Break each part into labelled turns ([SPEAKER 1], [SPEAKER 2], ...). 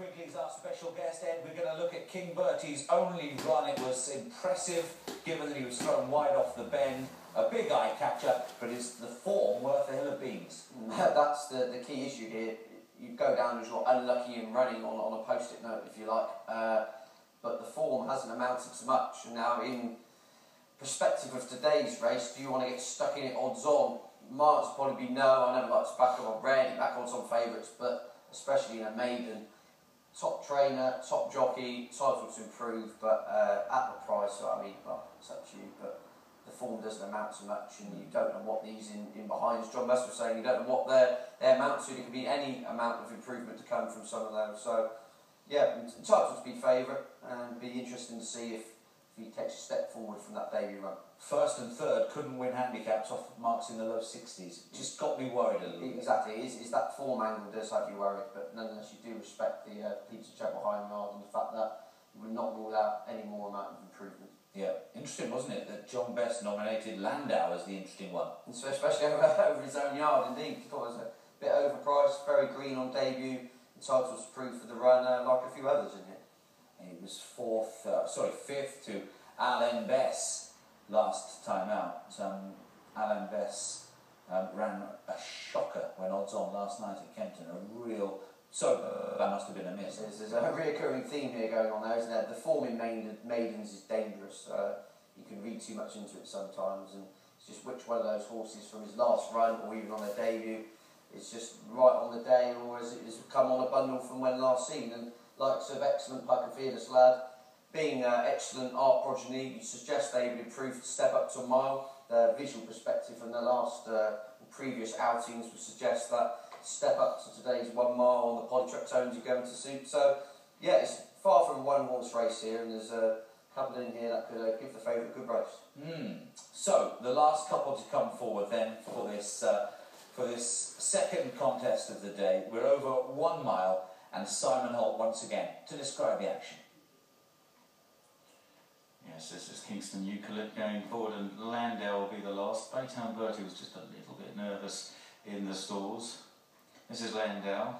[SPEAKER 1] Quigley's our special guest, Ed. We're going to look at King Bertie's only run. It was impressive, given that he was thrown wide off the bend. A big eye catcher, but is the form worth a hill of beans?
[SPEAKER 2] That's the key issue here. You go down as you're unlucky in running on a post-it note, if you like. But the form hasn't amounted to much. And now, in perspective of today's race, do you want to get stuck in it odds on? My answer would probably be no. I never like to back on, rarely back odds on favourites, but especially in a maiden. Top trainer, top jockey, title to improve, but at the price, so I mean, well, it's up to you, but the form doesn't amount to much, and you don't know what these in behind, as John Best was saying, you don't know what they amount to. There could be any amount of improvement to come from some of those. So, yeah, entitled to be favourite, and be interesting to see if he takes a step forward from that debut run.
[SPEAKER 1] First and third couldn't win handicaps off marks in the low 60s. Just got me worried a little bit.
[SPEAKER 2] Exactly, is that form angle does have you worried, but nonetheless you do respect the Peter Chapel High Yard and the fact that you would not rule out any more amount of improvement.
[SPEAKER 1] Yeah, interesting, wasn't it, that John Best nominated Landau as the interesting one.
[SPEAKER 2] And so especially over his own yard, indeed. He thought it was a bit overpriced, very green on debut, entitled to prove for the runner, like a few others in here.
[SPEAKER 1] He was fifth to Alan Bess last time out. Alan Bess ran a shocker when odds on last night at Kempton. That must have been a miss.
[SPEAKER 2] There's a reoccurring theme here going on there, isn't there? The form in maidens is dangerous. You can read too much into it sometimes, and it's just which one of those horses from his last run or even on their debut is just right on the day, or has it come on a bundle from when last seen. And likes of Excellent Puck and Fearless Lad, being excellent art progeny, you suggest they would improve to step up to a mile. The visual perspective from the last previous outings would suggest that step up to today's 1 mile on the polytrack tones are going to suit. So, yeah, it's far from a one-horse race here, and there's a couple in here that could give the favourite a good race.
[SPEAKER 1] So, the last couple to come forward then for this second contest of the day. We're over 1 mile, and Simon Holt once again to describe the action.
[SPEAKER 3] Yes, this is Kingston Eucalypt going forward, and Landau will be the last. Baytown Bertie was just a little bit nervous in the stalls. This is Landau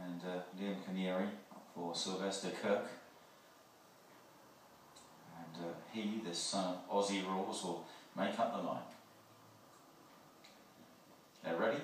[SPEAKER 3] and Liam Canary for Sylvester Kirk. And he, this son of Aussie Rules, will make up the line. They're ready?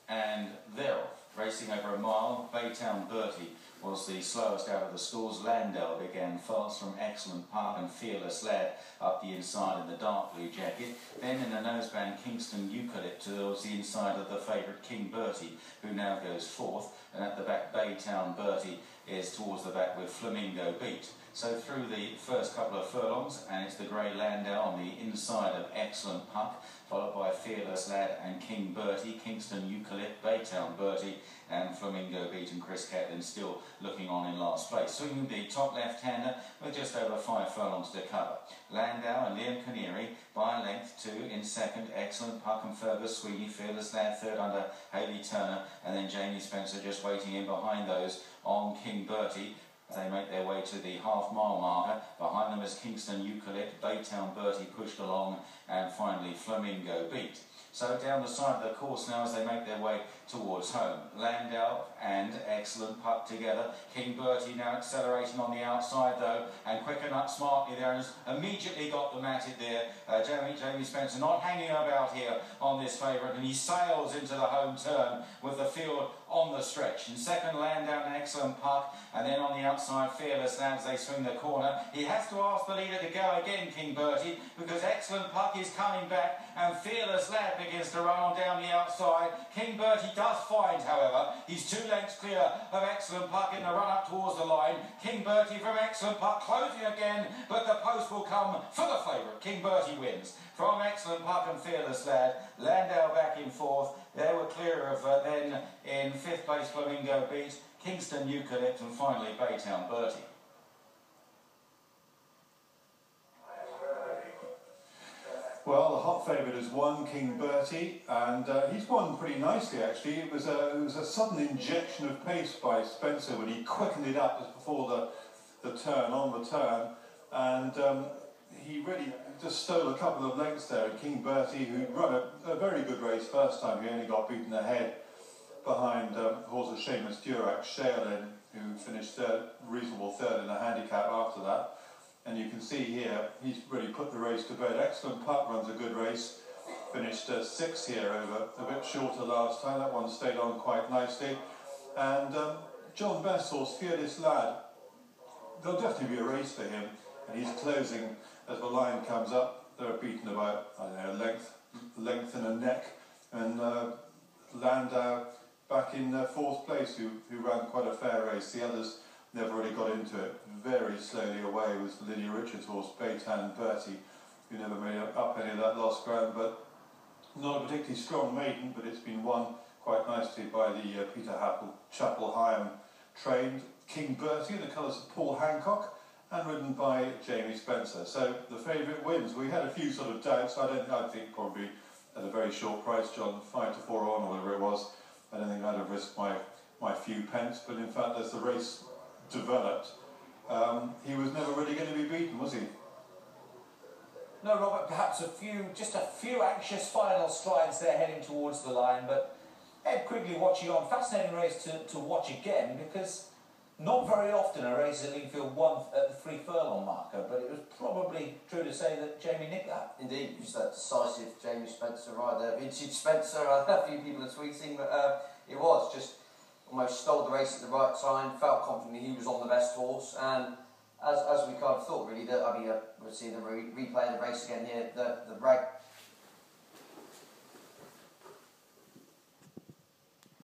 [SPEAKER 3] And they're off. Racing over 1 mile, Baytown Bertie was the slowest out of the stalls. Landau began fast from Excellent Park and Fearless Lad up the inside in the dark blue jacket. Then in the noseband, Kingston Eucalypt towards the inside of the favourite King Bertie, who now goes 4th. And at the back, Baytown Bertie is towards the back with Flamingo Beat. So through the first couple of furlongs, and it's the grey Landau on the inside of Excellent Puck, followed by Fearless Lad and King Bertie, Kingston Eucalypt, Baytown Bertie, and Flamingo Beat, and Chris Catlin still looking on in last place. Swinging the top left-hander with just over 5 furlongs to cover. Landau and Liam Canary by a length 2 in second, Excellent Puck and Fergus Sweeney, Fearless Lad third under Hayley Turner, and then Jamie Spencer just waiting in behind those on King Bertie. They make their way to the half-mile marker. Behind them is Kingston Eucalypt, Baytown Bertie pushed along, and finally Flamingo Beat. So down the side of the course now as they make their way towards home. Landau and Excellent Puck together. King Bertie now accelerating on the outside though, and quicken up smartly there, and has immediately got them at it there. Jamie Spencer not hanging about here on this favourite, and he sails into the home turn with the field on the stretch. In second, Landau and Excellent Puck, and then on the outside, Fearless Lad as they swing the corner. He has to ask the leader to go again, King Bertie, because Excellent Puck is coming back, and Fearless Lad begins to run on down the outside. King Bertie does find, however, he's 2 lengths clear of Excellent Puck in the run up towards the line. King Bertie from Excellent Puck closing again, but the post will come for the favourite. King Bertie wins from Excellent Puck and Fearless Lad. Landau back in 4th. They were clear of then in 5th place Flamingo Beat, Kingston Eucalypt, and finally Baytown Bertie.
[SPEAKER 4] Well, the hot favourite has won, King Bertie, and he's won pretty nicely actually. It was a sudden injection of pace by Spencer when he quickened it up just before the turn, on the turn, and he really just stole a couple of lengths there. And King Bertie, who run a very good race first time, he only got beaten ahead behind horses Seamus Durack, Shaolin, who finished reasonable third in a handicap after that. And you can see here, he's really put the race to bed. Excellent Putt runs a good race. Finished sixth here over a bit shorter last time. That one stayed on quite nicely. And John Best's horse, Fearless Lad, there'll definitely be a race for him. And he's closing as the line comes up. They're beaten about, I don't know, length and a neck. And Landau back in fourth place, who ran quite a fair race. The others never really got into it. Very slowly away was Lydia Richards' horse, Baytan Bertie, who never made up any of that lost ground, but not a particularly strong maiden, but it's been won quite nicely by the Peter Chapel-Hyam trained King Bertie in the colours of Paul Hancock, and ridden by Jamie Spencer. So the favourite wins. We had a few sort of doubts. I think probably at a very short price, John, 5 to 4 on, or whatever it was. I don't think I'd have risked my few pence, but in fact, as the race developed, he was never really going to be beaten, was he?
[SPEAKER 1] No, Robert, perhaps just a few anxious final strides there heading towards the line, but Ed Quigley watching on. Fascinating race to watch again, because not very often a race at Lingfield won at the 3 furlong marker, but it was probably true to say that Jamie nicked that.
[SPEAKER 2] Indeed, just that decisive Jamie Spencer ride there. Vintage Spencer, a few people are tweeting, but it was just almost stole the race at the right time, felt confident he was on the best horse, and as we kind of thought really, that, I mean, we're seeing the replay of the race again here, the rag